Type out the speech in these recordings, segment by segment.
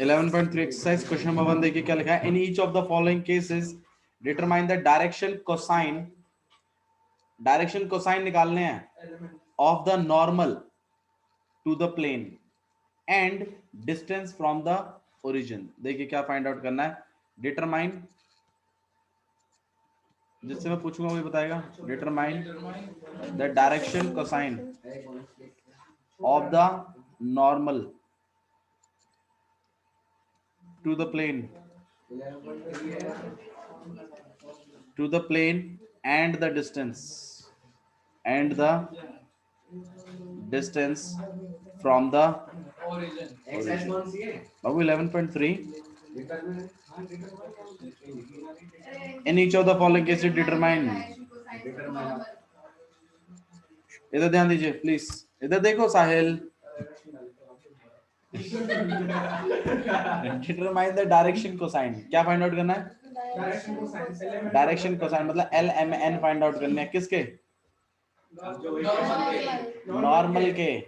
11.3 exercise question number 1 देखिए क्या लिखा है। In each of the following cases determine the direction cosine निकालने हैं of the normal to the plane and distance from the origin. देखिए क्या फाइंड आउट करना है। डिटरमाइन, जिससे मैं पूछूंगा वही बताएगा। Determine the direction cosine of the normal to the plane and the distance from the origin. Babu 11.3 in each of the following cases determine। इधर ध्यान दीजिए प्लीज, इधर देखो साहिल। डिटरमाइन द डायरेक्शन कोसाइन, क्या फाइंड आउट करना है? Direction cosine मतलब LMN find out करने हैं। किसके? नॉर्मल के।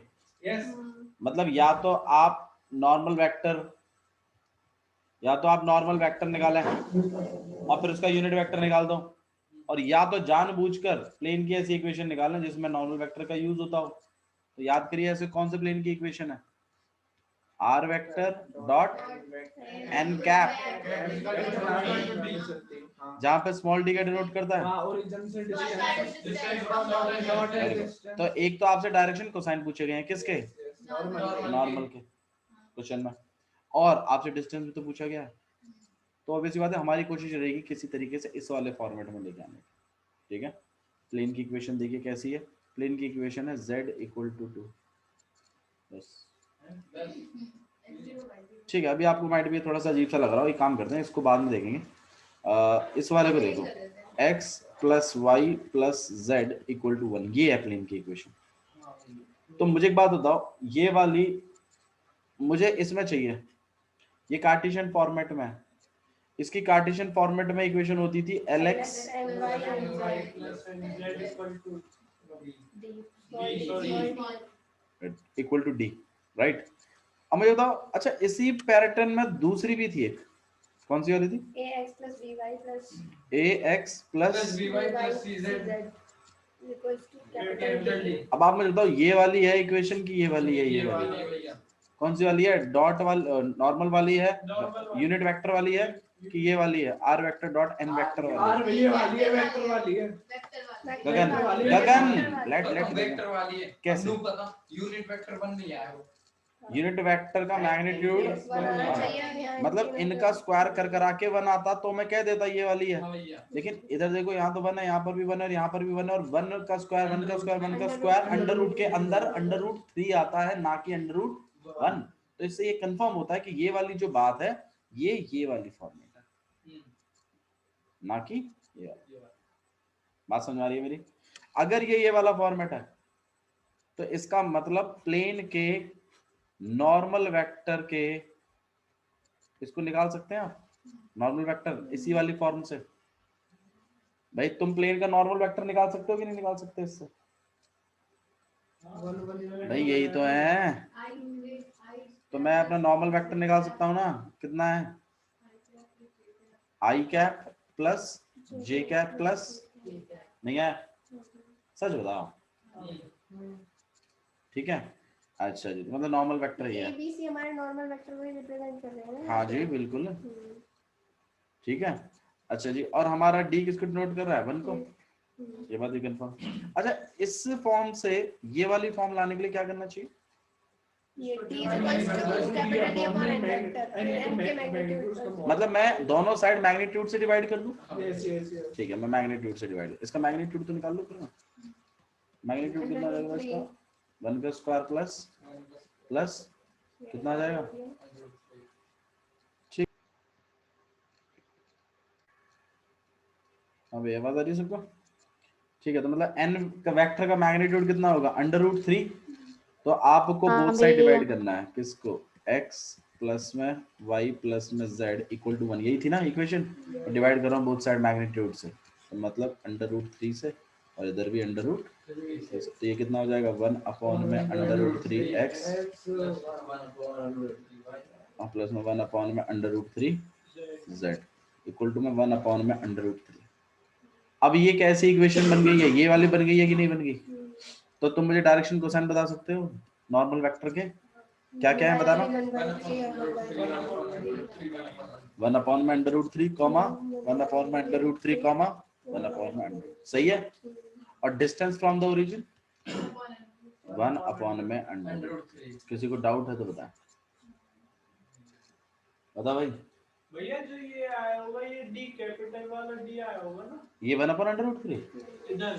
मतलब या तो आप नॉर्मल वेक्टर निकालें और फिर उसका यूनिट वेक्टर निकाल दो, और या तो जानबूझकर प्लेन की ऐसी इक्वेशन निकालें जिसमें नॉर्मल वेक्टर का यूज होता हो। तो याद करिए ऐसे कौन से प्लेन की इक्वेशन है? R vector dot n cap, जहां पे स्मॉल डी का डिनोट करता है। तो एक तो आपसे डायरेक्शन कोसाइन पूछे गए हैं किसके? नॉर्मल के क्वेश्चन में, और आपसे डिस्टेंस भी तो पूछा गया है। तो ऑब्वियसली बात है हमारी कोशिश रहेगी किसी तरीके से इस वाले फॉर्मेट में लेके आने की। ठीक है, प्लेन की इक्वेशन देखिए कैसी है। प्लेन की इक्वेशन है z इक्वल टू 2। बस ठीक है, अभी आपको माइंड भी थोड़ा सा अजीब सा लग रहा हो, एक काम करते हैं इसको बाद में देखेंगे। इस वाले को देखो, x plus y plus z equal to 1, ये है प्लेन की इक्वेशन। तो मुझे एक बात बताओ, ये वाली मुझे इसमें चाहिए, ये कार्टेशियन फॉर्मेट में है। इसकी कार्टेशियन फॉर्मेट में इक्वेशन होती थी Lx equal to d, right. अब मुझे बताओ, अच्छा इसी पैटर्न में दूसरी भी थी एक, कौन सी वाली थी? ax plus by plus cz equals to capital D। अब आप मुझे बताओ ये वाली है इक्वेशन की ये वाली है? ये वाली कौन सी वाली है? डॉट वाली नॉर्मल वाली है, यूनिट वेक्टर वाली है, कि ये वाली है r vector dot n vector वाली है? गगन गगन लेट वेक्टर वाली है। कैसे पता? यूनिट वेक्टर बन नहीं आया वो। यूनिट वेक्टर का मैग्नीट्यूड मतलब इनका स्क्वायर कर करा के 1 आता तो मैं कह देता ये वाली है। लेकिन इधर देखो, यहाँ तो 1 है, यहाँ पर भी 1 है और यहाँ पर भी 1 है, और 1 का स्क्वायर अंडर रूट के अंदर अंडर रूट 3 आता है, ना कि अंडर रूट 1। तो इससे ये कंफर्म होता है कि ये वाली जो बात है ये वाली फॉर्मेट है, ना कि ये वाली। बात समझ आ रही है मेरी? अगर ये वाला फॉर्मेट है तो इसका मतलब प्लेन के नॉर्मल वेक्टर के, इसको निकाल सकते हैं आप नॉर्मल वेक्टर इसी वाली फॉर्म से। भाई तुम प्लेन का नॉर्मल वेक्टर निकाल सकते हो कि नहीं निकाल सकते इससे? भाई यही तो है। तो मैं अपना नॉर्मल वेक्टर निकाल सकता हूँ ना, कितना है? आई कैप प्लस जे कैप प्लस, नहीं है? सच बताओ, ठीक है। अच्छा जी, मतलब नॉर्मल वेक्टर ही है। ABC हमारे नॉर्मल वेक्टर को ही रिप्रेजेंट कर रहे हैं। हाँ जी बिल्कुल, ठीक है। अच्छा जी, और हमारा डी किसको डिनोट कर रहा है? 1 को। ये बात भी कंफर्म। अच्छा, इस फॉर्म से ये वाली फॉर्म लाने के लिए क्या करना चाहिए? ये D capital D upon n vector, n के मैग्नीट्यूड, मतलब मैं दोनों साइड मैग्नीट्यूड से डिवाइड कर दूं। ठीक है, मैं मैग्नीट्यूड से डिवाइड, इसका मैग्नीट्यूड तो निकाल लो फिर। मैग्नीट्यूड कितना आ जाएगा इसका? 1 का स्क्वायर प्लस कितना आ जाएगा? ठीक, अब ये आवाज आ रही है सबको? ठीक है, तो मतलब n का वेक्टर का मैग्नीट्यूड कितना होगा? Under root 3। तो आपको बोथ साइड डिवाइड करना है, किसको? x प्लस में y प्लस में z इक्वल टू 1, यही थी ना इक्वेशन। डिवाइड कर रहा हूँ बोथ साइड मैग्नीट्यूड से, तो मतलब अंडर रूट 3 से, और इधर भी अंडर रूट। तो ये कितना हो जाएगा? 1 अपॉन में अंडर रूट 3x प्लस में 1/√3 z इक्वल टू में 1/√3। अब ये कैसी इक्वेशन बन गई है, ये वाली बन गई है कि नहीं बन गई? तो तुम मुझे डायरेक्शन कोसाइन बता सकते हो नॉर्मल वेक्टर के? क्या क्या है बताना? 1/√3 कॉमा 1/√3 कॉमा 1/√। सही है। और डिस्टेंस फ्रॉम द ओरिजिन 1/√। किसी को डाउट है तो बताएं। बता भाई। भैया जो ये आया होगा ये डी कैपिटल वाला डी आया होगा ना, ये 1/√3 इधर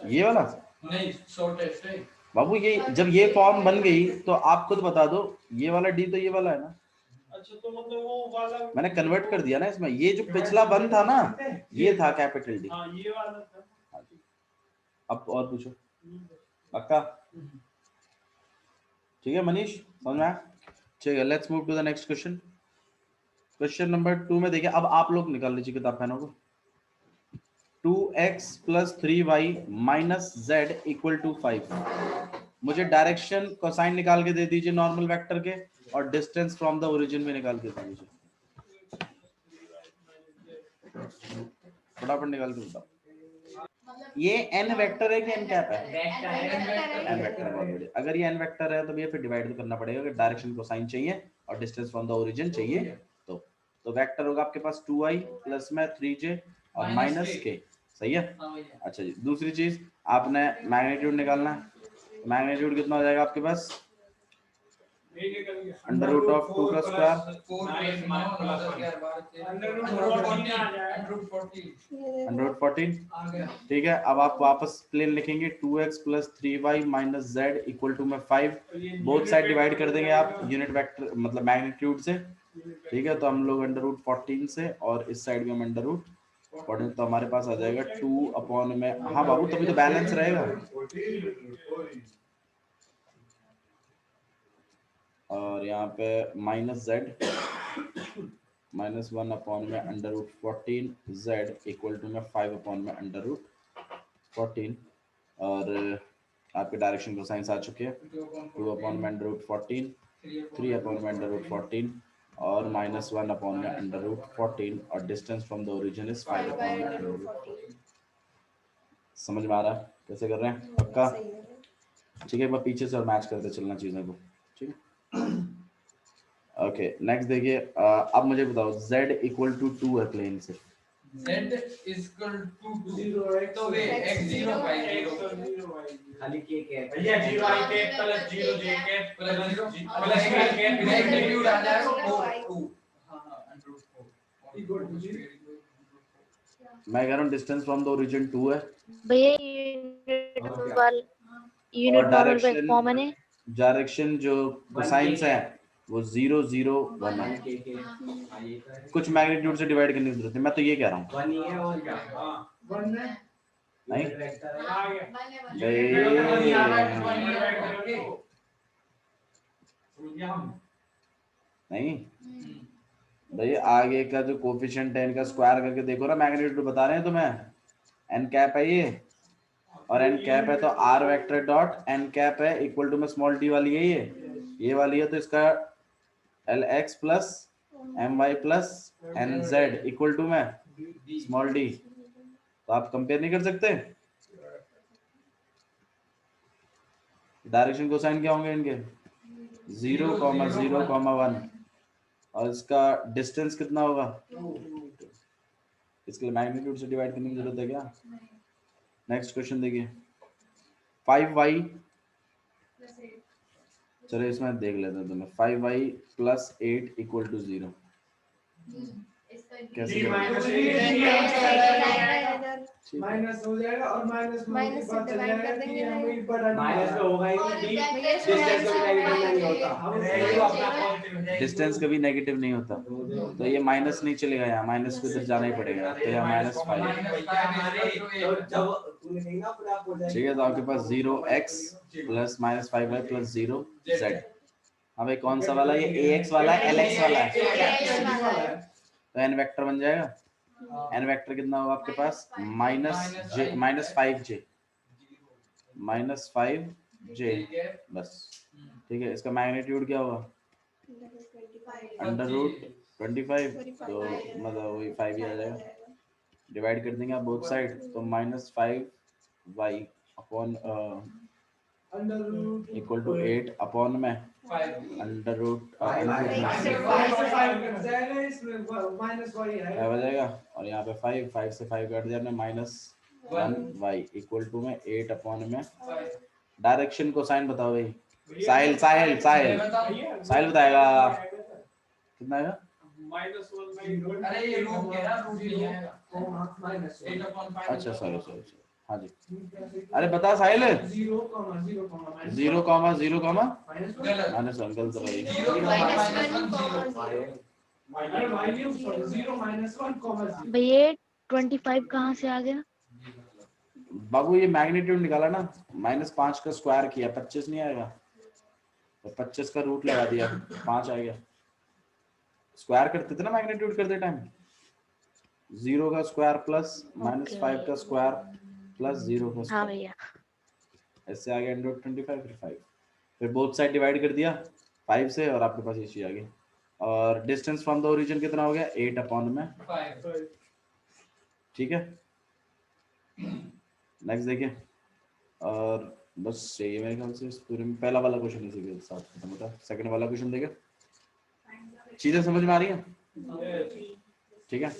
ये वाला नहीं, शॉर्टेस्ट है बाबू। ये जब ये फॉर्म बन गई तो आप खुद बता दो, ये वाला डी तो ये वाला है ना। अच्छा तो मतलब वो वाला मैंने कन्वर्ट कर दिया ना इसमें। ये जो पिछला वन था ना, ये था कैपिटल डी। हाँ ये वाला था। अब और पूछो पक्का? ठीक है मनीष, समझ में आया? ठीक है, let's move to the next question. Question number 2 में देखिए, अब आप लोग निकाल लीजिए किताब पेनों को। 2x + 3y - z = 5। मुझे डायरेक्शन कोसाइन निकाल के दे दीजिए नॉर्मल वेक्टर के, और डिस्टेंस फ्रॉम द ओरिजिन में निकाल के दे दीजिए। फटाफट निकाल के बताओ। ये n वेक्टर है कि n कैप है? n वेक्टर है, बहुत बढ़िया। अगर ये n वेक्टर है तो भैया फिर डिवाइड तो करना पड़ेगा कि डायरेक्शन कोसाइन चाहिए और डिस्टेंस फ्रॉम द ओरिजिन चाहिए। तो वेक्टर होगा आपके पास 2i प्लस में 3j और माइनस k। सही है। अच्छा जी, दूसरी चीज आपने मैग्नीट्यूड निकालना है। मैग्नीट्यूड कितना हो जाएगा आपके पास? √2 का स्क्वायर √14। ठीक है, अब आप वापस प्लेन लिखेंगे 2x + 3y - z = 5। Both side divide कर देंगे आप यूनिट वेक्टर मतलब मैग्नीट्यूड से। ठीक है, तो हम लोग √14 से और इस साइड में हम √14, तो हमारे पास आ जाएगा 2 में। हाँ बाबू, तभी तो बैलेंस रहेगा। और यहाँ पे -z -1 में √14 z इक्वल टू में 5 में √14। और आपके डायरेक्शन को साइंस आ चुके हैं 2 में √14, 3 में √14 और -1 में √14 और distance from the origin is 5 में √14। समझ में आ रहा है कैसे कर रहे हैं? पक्का? ठीक है, मैं पीछे से और मैच करते चलना चीज़ों को। ठीक है, ओके नेक्स्ट देखिए। अब मुझे बताओ z = 2 है प्लेन से। z = 0 है तो वे x 0 y 0 खाली k कैप भैया 0 i cap plus 0 j cap plus 0 plus cap magnitude आ जाएगा 4 2। हां √4 मैं कह रहा हूँ डिस्टेंस फ्रॉम द ओरिजिन 2 है भैया यूनिट नॉर्मल पे कॉमन है। डायरेक्शन जो कोसाइंस है वो 0 0 1 है। कुछ मैग्नीट्यूड से डिवाइड करने की जरूरत है, मैं तो ये कह रहा हूँ 1 ही है और क्या? हां 1 है नहीं आ गया नहीं भाई, आगे का जो कोफिशिएंट है इनका स्क्वायर करके देखो ना। मैग्नीट्यूड बता रहे हैं तुम्हें, n कैप है ये और n कैप है, तो r vector dot n cap है इक्वल टू में स्मॉल d वाली है ये वाली है, तो इसका lx plus my plus nz equal to में स्मॉल d। तो आप कंपेयर नहीं कर सकते? डायरेक्शन कोसाइन क्या होंगे इनके? 0, 0, 1 और इसका डिस्टेंस कितना होगा? इसके लिए मैग्नीट्यूड से डिवाइड करने की जरूरत है क्या? नेक्स्ट क्वेश्चन देखिए 5y, चलो इसमें देख लेते हैं तुम्हें। 5y + 8 = 0 कैसे? माइनस हो जाएगा और माइनस से डिवाइड कर देंगे। माइनस तो होगा ही नहीं, डिस्टेंस कभी नेगेटिव नहीं होता, तो ये माइनस नहीं चलेगा, यहाँ माइनस को इधर जाना ही पड़ेगा, तो यहाँ -5। ठीक है, तो आपके पास 0x plus -5y plus 0z। अब कौन सा वाला? ये ax वाला है lx वाला है, तो n वेक्टर बन जाएगा। n वेक्टर कितना होगा आपके पास? -5j बस। ठीक है, इसका मैग्नीट्यूड क्या होगा? अंडर रूट 25, तो मतलब वही 5 ही आ जाएगा। डिवाइड कर देंगे आप बोथ साइड, तो -5y upon equal to 8 upon में अंडर रूट हो जाएगा, और यहाँ पे 5 से 5 कट जाने -1y इक्वल टू में 8 अपॉन में। डायरेक्शन को साइन बताओ भाई। साहिल बताएगा कितना आएगा। अरे ये रूट के ना, रूट नहीं आएगा, अच्छा सॉरी, हाँ जी, अरे बता साहिल। 0, 0, माइनस 1 गलत भाई। भैया 25 कहाँ से आ गया? बाबू ये मैग्नीट्यूड निकाला ना, -5 का स्क्वायर किया, 25 नहीं आएगा, तो 25 का रूट लगा दिया, 5 आ गया। स्क्वायर करते थे ना मैग्नीट्यूड करते टाइम, 0 का स्क्वायर प्लस -5 का स्क्वायर प्लस 0 का हाँ स्क्वायर, भैया। ऐसे आ गया √25 फिर 5, फिर बोथ साइड डिवाइड कर दिया 5 से, और आपके पास ये चीज आ गई। और डिस्टेंस फ्रॉम द ओरिजिन कितना हो गया, 8 अपॉन में 5। ठीक है, नेक्स्ट देखिए। और बस यही मेरे ख्याल से इस पूरे में पहला वाला क्वेश्चन इसी के साथ खत्म होता है। सेकंड वाला क्वेश्चन देखिए, चीजें समझ में आ रही हैं? ठीक है,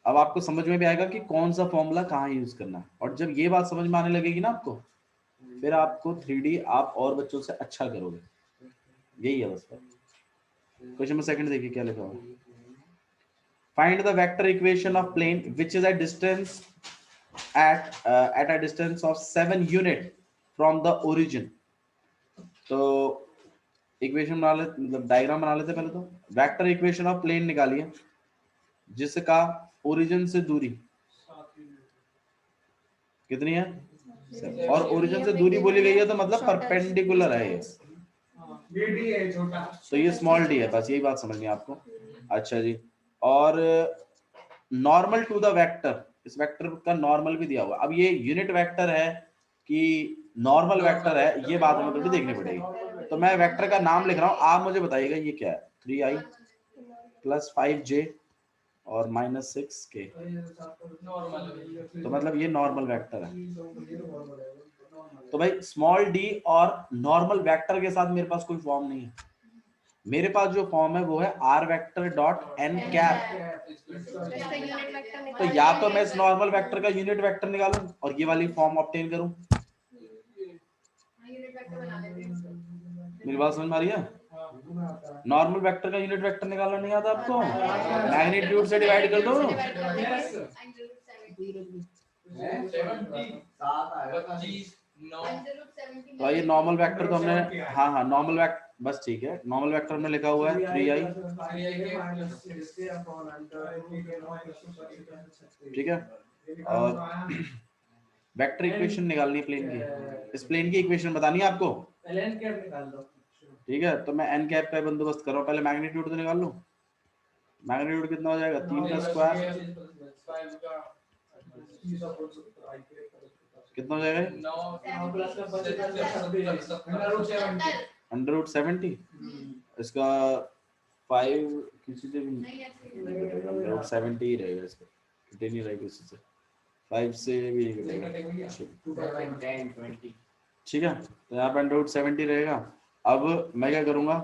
अब आपको समझ में भी आएगा कि कौन सा फॉर्मूला कहाँ यूज करना है, और जब ये बात समझ में आने लगेगी ना आपको, फिर आपको 3D आप और बच्चों से अच्छा करोगे। यही है बस। क्वेश्चन में सेकंड देखिए क्या लिखा हुआ है। Find the vector equation of plane which is a distance at a distance of 7 unit from the origin। तो इक्वेशन बना लेते, मतलब डायग्राम बना लेते पहले। तो वेक्टर इक्वेशन ऑफ प्लेन निकालिए जिसका ओरिजिन से दूरी कितनी है, 7, और ओरिजिन से दूरी बोली गई है तो मतलब परपेंडिकुलर है ये, तो ये स्मॉल डी है, बस यही बात समझनी है आपको। अच्छा जी, और नॉर्मल टू द वेक्टर, इस वेक्टर का नॉर्मल भी दिया हुआ। अब ये यूनिट वेक्टर है कि नॉर्मल वेक्टर है, ये बात हमें थोड़ी देखनी पड़ेगी। तो मैं वेक्टर का नाम लिख रहा हूँ, आप मुझे बताइएगा ये क्या है। 3i + 5j और -6k, तो मतलब ये नॉर्मल वेक्टर है। तो भाई स्मॉल डी और नॉर्मल वेक्टर के साथ मेरे पास कोई फॉर्म नहीं है। मेरे पास जो फॉर्म है वो है r vector dot n cap. तो या तो मैं इस नॉर्मल वेक्टर का यूनिट वेक्टर निकालूं और ये वाली फॉर्म ऑब्टेन करूं। मेरी बात समझ में आ रही है? नॉर्मल वेक्टर का यूनिट वेक्टर निकालना नहीं आता आपको? मैग्नीट्यूड से डिवाइड कर दो। तो ये नॉर्मल वेक्टर तो हमने, हाँ नॉर्मल वेक्टर, बस ठीक है, नॉर्मल वेक्टर में लिखा हुआ है 3i। ठीक है, और वेक्टर इक्वेशन निकालनी है प्लेन की, इस प्लेन की इक्वेशन बतानी है आपको। ठीक है, तो मैं n कैप का बंदोबस्त कर रहा हूँ, पहले मैग्नीट्यूड तो निकाल लूं। मैग्नीट्यूड कितना हो जाएगा, 3 का स्क्वायर कितना हो जाएगा, √70। इसका 5 किसी से भी √70 ही रहेगा, इसका 10 ही रहेगा, किसी से 5 से भी ठीक है। तो यहाँ पे √70 रहेगा। अब मैं क्या करूंगा,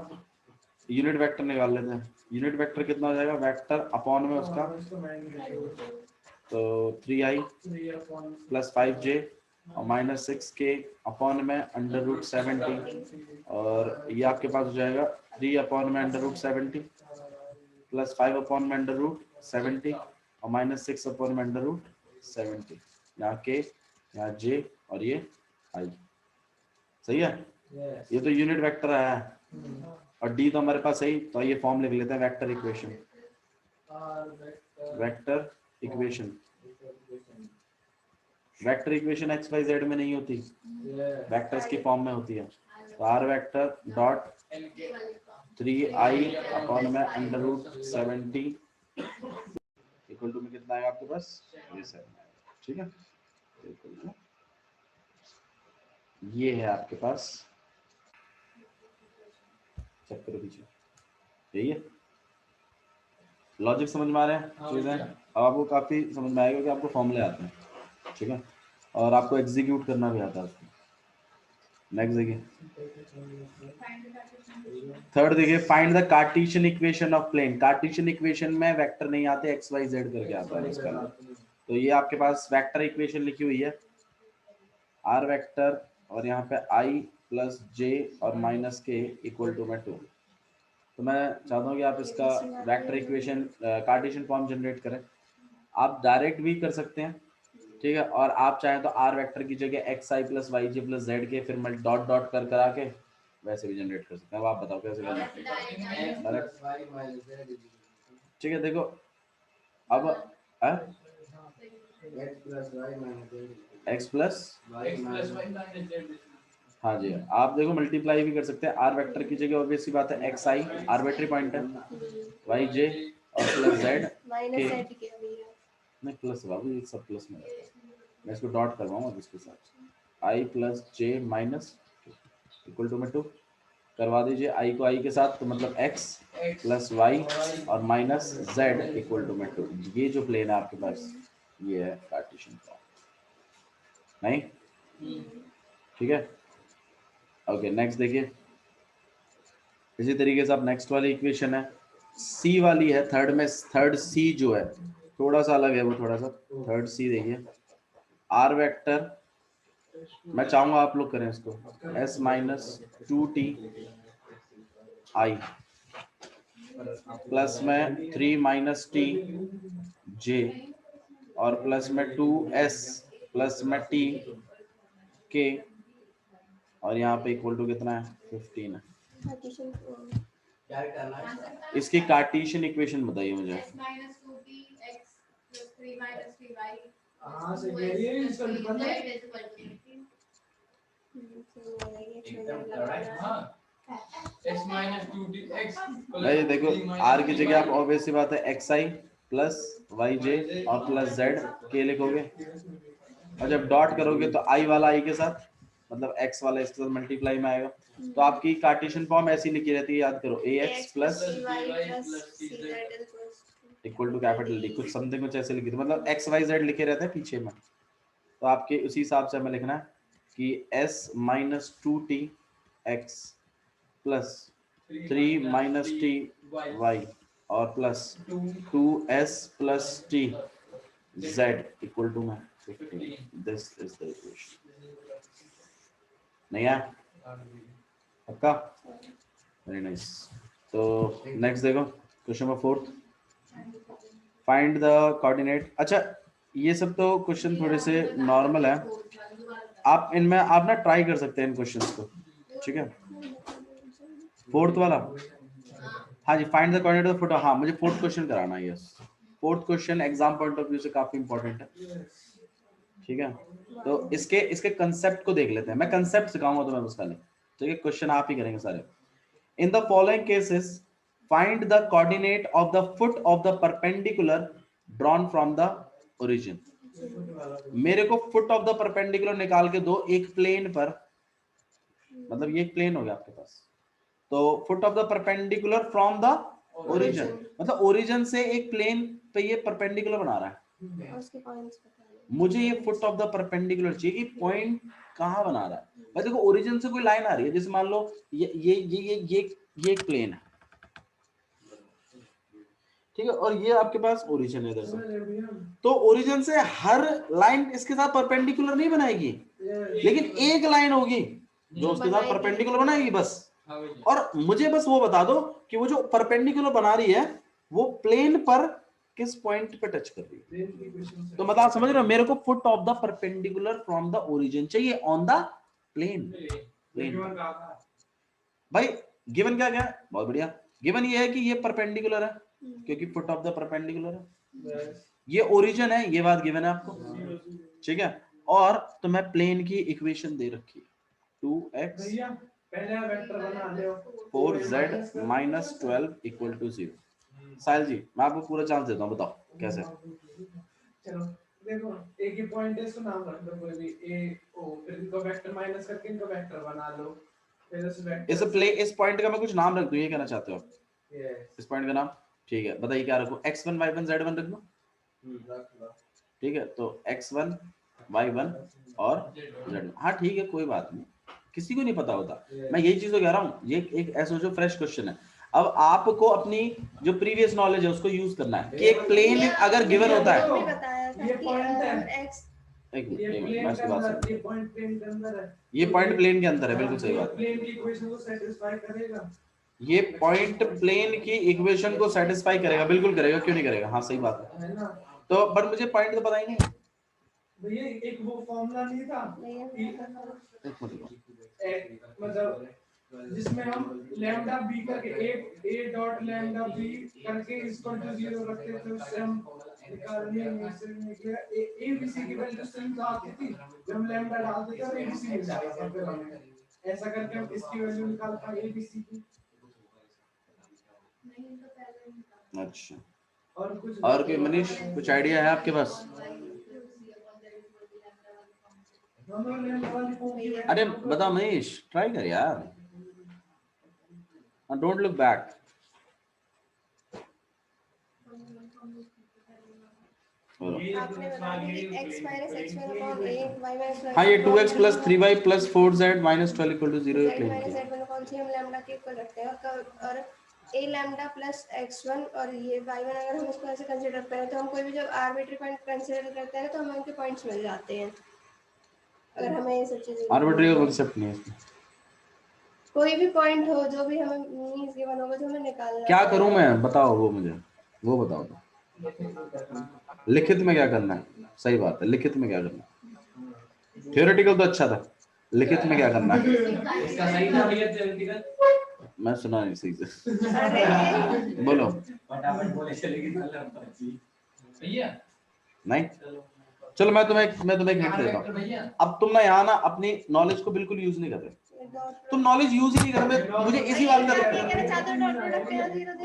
यूनिट वेक्टर निकाल लेते हैं। यूनिट वेक्टर कितना हो जाएगा, वेक्टर अपॉन में उसका, तो 3i + 5j और -6k अपॉन में √70, और ये आपके पास हो जाएगा 3 अपॉन में √70 + 5 अपॉन में √70 और -6 अपॉन में √70। यहाँ k, यहाँ j और ये i। सही है, ये तो यूनिट वेक्टर आया है, और d तो हमारे पास सही, तो ये फॉर्म लिख लेते हैं vector equation. Vector equation, vector equation x y z में नहीं होती, वेक्टर्स की फॉर्म में होती है। तो r vector dot 3i upon में √70 इक्वल टू में कितना आएगा आपके पास, ये 7 आएगा। ठीक है, ये है आपके पास चेक करो पीछे, यही है लॉजिक, समझ में आ रहे हैं चीजें। अब आपको काफी समझ में आएगा कि आपको फॉर्मूले आते हैं, ठीक है, और आपको एग्जीक्यूट करना भी आता है उसको। नेक्स्ट देखिए, थर्ड देखिए, find the Cartesian equation of plane. Cartesian equation में वेक्टर नहीं आते, एक्स वाई जेड करके आता है इसका। तो ये आपके पास वेक्टर इक्वेशन लिखी हुई है, आर वेक्टर और यहाँ पे आई प्लस जे और माइनस के इक्वल टू में 2। तो मैं चाहता हूँ कि आप इसका vector equation Cartesian form generate करें। आप डायरेक्ट भी कर सकते हैं, ठीक है, और आप चाहें तो आर वेक्टर की जगह एक्स आई प्लस वाई जे प्लस जेड के फिर मैं डॉट डॉट कर करा के वैसे भी जनरेट कर सकते हैं। अब आप बताओ कैसे करना है। ठीक है, देखो अब एक्स प्लस हाँ जी, आप देखो मल्टीप्लाई भी कर सकते हैं। आर वेक्टर की जगह ऑब्वियसली बात है एक्स आई आर्बिट्री पॉइंट है, वाई जे और प्लस जेड के, नहीं प्लस बाबू ये सब प्लस में, मैं इसको डॉट करवाऊंगा इसके साथ, I plus J minus equal to में 2 करवा दीजिए, आई को आई के साथ, तो मतलब x प्लस वाई और माइनस जेड इक्वल टू में 2। ये जो प्लेन है आपके पास ये है कार्टेशियन फॉर्म, नहीं ठीक है। ओके नेक्स्ट देखिए, इसी तरीके से आप नेक्स्ट वाली इक्वेशन है सी वाली है, थर्ड में थर्ड सी जो है थोड़ा सा अलग है, वो थोड़ा सा थर्ड सी देखिए, आर वेक्टर मैं चाहूंगा आप लोग करें इसको, s माइनस 2t आई प्लस में 3 माइनस टी जे और प्लस में 2s प्लस में t के और यहाँ पे इक्वल टू कितना है 15 है। इसकी कार्टेशियन इक्वेशन बताइए मुझे। भाई देखो आर की जगह आप ऑब्वियस सी बात है एक्स आई प्लस वाई जे और प्लस जेड के लिखोगे, और जब डॉट करोगे तो आई वाला आई के साथ मतलब एक्स वाला इसके साथ मल्टीप्लाई में आएगा। तो आपकी कार्टेशियन फॉर्म ऐसी लिखी रहती है, याद करो A X plus equal to capital D, कुछ समथिंग कुछ ऐसे लिखी थी, मतलब एक्स वाई जेड लिखे रहते हैं पीछे में। तो आपके उसी हिसाब से हमें लिखना है कि s minus 2t x plus 3 minus T Y और plus 2s plus T Z equal to में 15। This is the equation. नहीं है पक्का? Very nice. तो नेक्स्ट देखो question number 4, find the coordinate. अच्छा ये सब तो क्वेश्चन थोड़े से नॉर्मल है, आप इनमें आप ना ट्राई कर सकते हैं इन क्वेश्चंस को, ठीक है। फोर्थ वाला, हाँ जी, find the coordinate of foot, हाँ मुझे फोर्थ क्वेश्चन कराना है, yes fourth question exam point of view से काफी इंपॉर्टेंट है, ठीक है। तो इसके कंसेप्ट को देख लेते हैं, मैं कंसेप्ट सिखाऊंगा तुम्हें बस खाली, ठीक है, क्वेश्चन आप ही करेंगे सारे। In the following cases find the coordinate of the foot of the perpendicular drawn from the origin. मेरे को फुट ऑफ द परपेंडिकुलर निकाल के दो एक प्लेन पर, मतलब ये एक प्लेन हो गया आपके पास, तो foot of the perpendicular from the origin, मतलब ओरिजिन से एक प्लेन पे ये परपेंडिकुलर बना रहा है, मुझे ये फुट ऑफ द परपेंडिकुलर चाहिए कि पॉइंट कहां बना रहा है। भाई देखो ओरिजिन से कोई लाइन आ रही है, जैसे मान लो ये एक प्लेन है, ठीक है, और ये आपके पास ओरिजिन है इधर से, तो ओरिजिन से हर लाइन इसके साथ परपेंडिकुलर नहीं बनाएगी, लेकिन एक लाइन होगी जो उसके साथ परपेंडिकुलर बनाएगी बस। और मुझे बस वो बता दो कि वो जो परपेंडिकुलर बना रही है वो प्लेन पर किस पॉइंट पे टच कर रही है। तो मतलब आप समझ रहे हो, मेरे को foot of the perpendicular from the origin चाहिए ऑन द प्लेन। भाई गिवन क्या क्या, बहुत बढ़िया, गिवन ये है कि ये परपेंडिकुलर है क्योंकि फुट ऑफ द परपेंडिकुलर है, ये ओरिजिन है, ये बात गिवन है आपको, ठीक है। और तो मैं प्लेन की इक्वेशन दे रखी है 2x 4z minus 12 equal to 0। Sahil ji मैं आपको पूरा चांस देता हूँ, बताओ कैसे। चलो देखो एक ही पॉइंट है, इसको नाम रख दो कोई भी, ए ओ, फिर इनको वेक्टर माइनस करके इनको वेक्टर बना लो, इस पॉइंट का मैं कुछ नाम रख दूं, ये कहना चाहते हो आप? इस पॉइंट का नाम ठीक है, बताइए क्या रखूं? x1 y1 z1 रख दूं? ठीक है, तो x1 y1 और z1। हाँ ठीक है, कोई बात नहीं, किसी को नहीं पता होता। मैं यही चीज तो कह रहा हूँ, ये एक ऐसा जो फ्रेश क्वेश्चन है। अब आपको अपनी जो प्रीवियस नॉलेज है उसको यूज करना है कि एक प्लेन अगर गिवन होता है, एक मिनट मैं उसकी बात सुन, ये पॉइंट प्लेन के अंदर है, बिल्कुल सही बात है। ये पॉइंट प्लेन की इक्वेशन को सेटिस्फाई करेगा, बिल्कुल करेगा, क्यों नहीं करेगा? हाँ सही बात है। तो बट मुझे पॉइंट तो पता ही नहीं भैया, एक वो फॉर्मूला नहीं था मतलब जिसमें हम लैम्डा बी करके ए डॉट लैम्डा बी करके इक्वल टू 0 रखते थे, उससे हम निकालने में से निकला ए बी सी की वैल्यू सेम आती थी। जब हम लैम्डा डालते थे और ए बी सी मिल जाता था, फिर हमें ऐसा करके हम इसकी वैल्यू निकाल पाए ए बी सी की। अच्छा, और कोई मनीष कुछ आइडिया है आपके पास? अरे बताओ मनीष, ट्राई कर यार, डोंट लुक बैक। हाँ ये 2x + 3y + 4z - 12 = 0 है प्लेन की। कौन सी हम लैम्डा के इक्वल रखते हैं और a लैम्डा प्लस x1 और ये y1 अगर हम इसको ऐसे कंसीडर करें तो हम कोई भी जब आर्बिट्री पॉइंट कंसीडर करते हैं तो हमें उनके पॉइंट्स मिल जाते हैं। अगर हमें ये सब चीजें आर्बिट्री का कांसेप्ट नहीं है इसमें। कोई भी पॉइंट हो जो भी हमें मींस गिवन होगा जो हमें निकालना क्या करूं मैं, बताओ वो मुझे, वो बताओ तो। लिखित में क्या करना है? सही बात है, लिखित में क्या करना है? थियोरेटिकल तो अच्छा था, लिखित में क्या करना है? इसका सही था भैया थियोरेटिकल? मैं सुना नहीं सही से, बोलो। फटाफट बोले चलेगी भैया। नहीं चलो मैं तुम्हें एक हिंट देता हूँ। अब तुम ना यहाँ ना अपनी नॉलेज को बिल्कुल यूज नहीं कर रहे, तुम नॉलेज यूज ही नहीं कर रहे। मुझे इसी बात का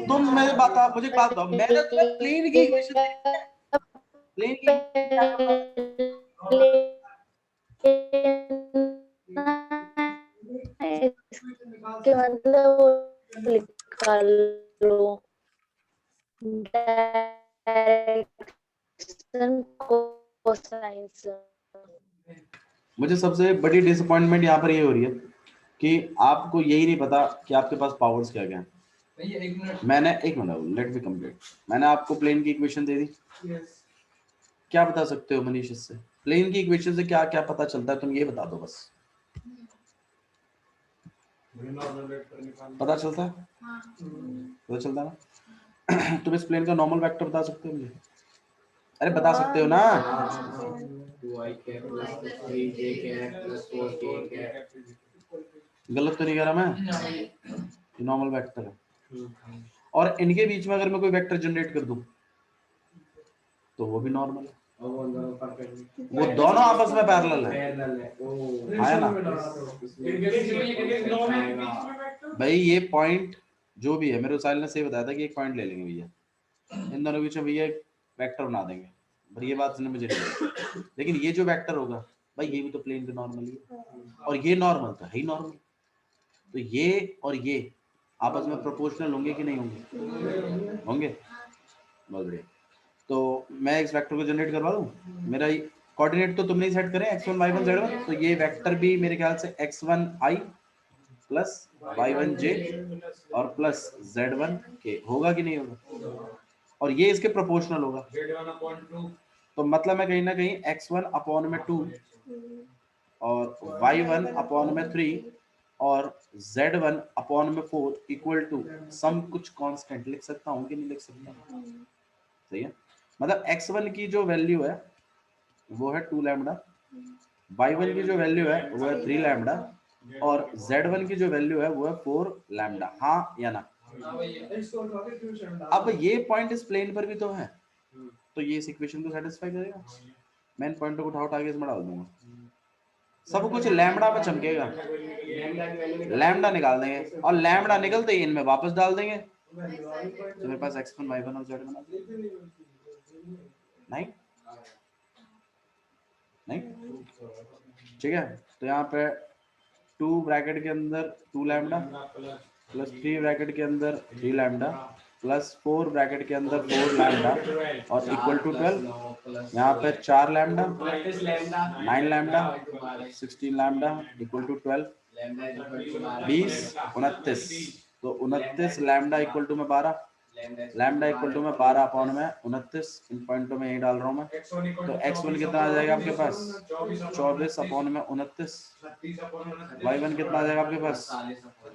तुम मेरे बात, आप मुझे एक बात बताओ, मैंने तुम्हें प्लेन की इक्वेशन दी, प्लेन की क्या बता के मतलब निकाल लो डायरेक्शन कोसाइन। मुझे सबसे बड़ी डिसअपॉइंटमेंट यहाँ पर ये हो रही है कि आपको यही नहीं पता कि आपके पास पावर्स क्या क्या हैं। मैंने एक मिनट, लेट मी कंप्लीट। मैंने आपको प्लेन की इक्वेशन दे दी, क्या बता सकते हो मनीष इससे? प्लेन की इक्वेशन से क्या क्या पता चलता है, तुम ये बता दो बस। पता चलता है? पता चलता है ना? तुम इस प्लेन का नॉर्मल वेक्टर बता सकते हो मुझे? अरे बता सकते हो ना? गलत तो नहीं कह रहा मैं? नॉर्मल वेक्टर है, और इनके बीच में अगर मैं कोई वेक्टर जनरेट कर दूं तो वो भी नॉर्मल है, वो दोनों आपस में पैरेलल है, है ना भाई? ये पॉइंट जो भी है, मेरे साहिल ने सही बताया था कि एक पॉइंट ले लेंगे भैया, इन दोनों के बीच में भैया एक वेक्टर बना देंगे, पर ये बात सुनने मुझे नहीं, लेकिन ये जो वेक्टर होगा भाई ये भी तो प्लेन के नॉर्मल ही है, और ये नॉर्मल तो है ही नॉर्मल, तो ये और ये आपस में प्रोपोर्शनल होंगे कि नहीं होंगे? होंगे, बहुत बढ़िया। तो मैं इस वेक्टर को जनरेट करवा दूं, मेरा कोऑर्डिनेट तो तुमने ही सेट करे x1 y1 z1, तो ये वेक्टर भी मेरे ख्याल से x1i प्लस y1j और प्लस z1 के होगा कि नहीं होगा, और ये इसके प्रोपोर्शनल होगा, तो मतलब मैं कहीं ना कहीं x1/2 और y1/3 और z1/4 इक्वल टू सम कुछ कांस्टेंट लिख सकता हूँ कि नहीं लिख सकता? सही है, मतलब x1 की जो वैल्यू है वो है 2 लैम्डा, y1 की जो वैल्यू है वो है 3 लैम्डा, और z1 की जो वैल्यू है वो है 4 लैम्डा। हाँ या ना? अब ये पॉइंट इस प्लेन पर भी तो है, तो ये इस इक्वेशन को सेटिस्फाई करेगा। मैं इन पॉइंटों को उठा के इसमें डाल दूंगा, सब कुछ लैम्डा में चमकेगा, लैम्डा निकाल देंगे, और लैम्डा निकलते ही इनमें वापस डाल देंगे, तो मेरे पास x1 y1 और z1 नहीं नहीं ठीक है। तो यहाँ पे 2 ब्रैकेट के अंदर 2 लैम्डा प्लस 3 ब्रैकेट के अंदर 3 लैम्डा प्लस 4 ब्रैकेट के अंदर 4 लैम्डा और इक्वल टू 12। यहाँ पे 4 lambda 9 lambda 16 lambda equal to 12 20 29। तो 29 लैम्डा इक्वल टू में 12 लैम्डा इक्वल टू में 12 अपॉन में 29 इन पॉइंटों में यही डाल रहा हूँ मैं। तो x1 कितना आ जाएगा आपके पास 24 अपॉन में 29। y1 कितना आ जाएगा आपके पास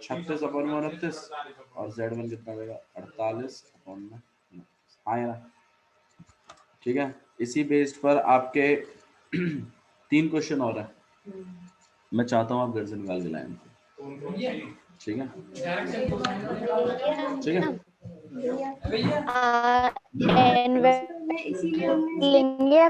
36 अपॉन में 29 और z1 कितना आ जाएगा 48 अपॉन में 29। हाँ या ना? ठीक है, इसी बेस्ड पर आपके 3 क्वेश्चन और है, मैं चाहता हूँ आप घर से निकाल के लाएं। ठीक है ठीक है लेंगे